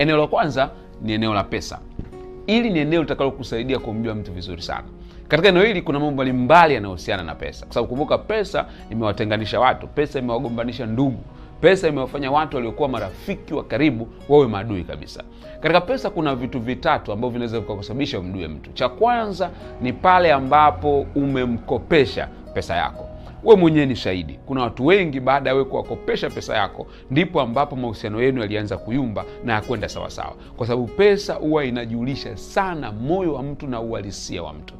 Eneo la kwanza ni eneo la pesa. Hili ni eneo litakalokusaidia kumjua mtu vizuri sana. Katika eneo hili kuna mambo mbalimbali yanayohusiana na pesa, kwa sababu kumbuka, pesa imewatenganisha watu, pesa imewagombanisha ndugu, pesa imewafanya watu waliokuwa marafiki wa karibu wawe maadui kabisa. Katika pesa kuna vitu vitatu ambavyo vinaweza kukusababisha umjue mtu. Cha kwanza ni pale ambapo umemkopesha pesa yako. Wewe mwenyewe ni shahidi. Kuna watu wengi baada ya wewe kuwakopesha pesa yako ndipo ambapo mahusiano yenu yalianza kuyumba na yakwenda sawa sawa, kwa sababu pesa huwa inajulisha sana moyo wa mtu na uhalisia wa mtu.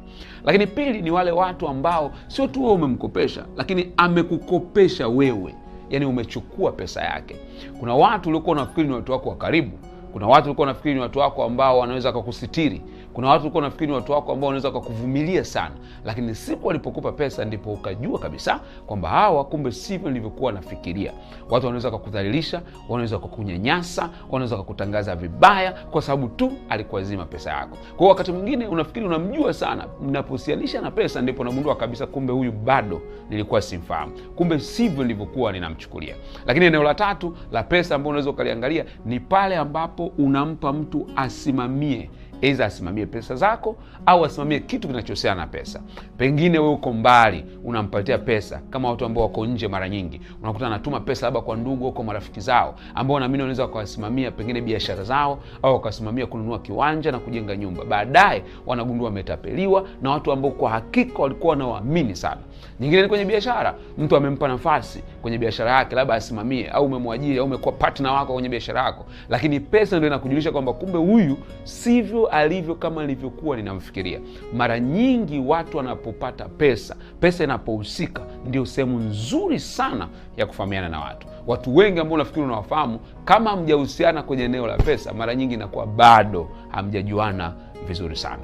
Lakini pili ni wale watu ambao sio tu wewe umemkopesha, lakini amekukopesha wewe, yani umechukua pesa yake. Kuna watu uliokuwa unafikiri ni watu wako wa karibu, kuna watu ulikuwa unafikiri ni watu wako ambao wanaweza kukusitiri, kuna watu ulikuwa unafikiri ni watu wako ambao wanaweza kukuvumilia sana, lakini siku walipokupa pesa ndipo ukajua kabisa kwamba hawa kumbe sivyo nilivyokuwa nafikiria. Watu wanaweza kukudhalilisha, wanaweza kukunyanyasa, wanaweza kukutangaza vibaya kwa sababu tu alikuazima pesa yako. Kwa wakati mwingine unafikiri unamjua sana, mnapohusianisha na pesa ndipo unagundua kabisa kumbe huyu bado nilikuwa simfahamu, kumbe sivyo nilivyokuwa ninamchukulia. Lakini eneo la tatu la pesa ambao unaweza ukaliangalia ni pale ambapo unampa mtu asimamie, aidha asimamie pesa zako au asimamie kitu kinachohusiana na pesa. Pengine wewe uko mbali, unampatia pesa, kama watu ambao wako nje mara nyingi unakuta anatuma pesa labda kwa ndugu au kwa marafiki zao ambao naamini wanaweza kuwasimamia pengine biashara zao au wakasimamia kununua kiwanja na kujenga nyumba. Baadaye wanagundua wametapeliwa na watu ambao kwa hakika walikuwa wanawaamini sana. Nyingine ni kwenye biashara, mtu amempa nafasi kwenye biashara yake labda asimamie, au umemwajiri au umekuwa partner wako kwenye biashara yako, lakini pesa ndio inakujulisha kwamba kumbe huyu sivyo alivyo kama nilivyokuwa ninamfikiria. Mara nyingi watu wanapopata pesa, pesa inapohusika, ndio sehemu nzuri sana ya kufahamiana na watu. Watu wengi ambao unafikiri unawafahamu, kama hamjahusiana kwenye eneo la pesa, mara nyingi inakuwa bado hamjajuana vizuri sana.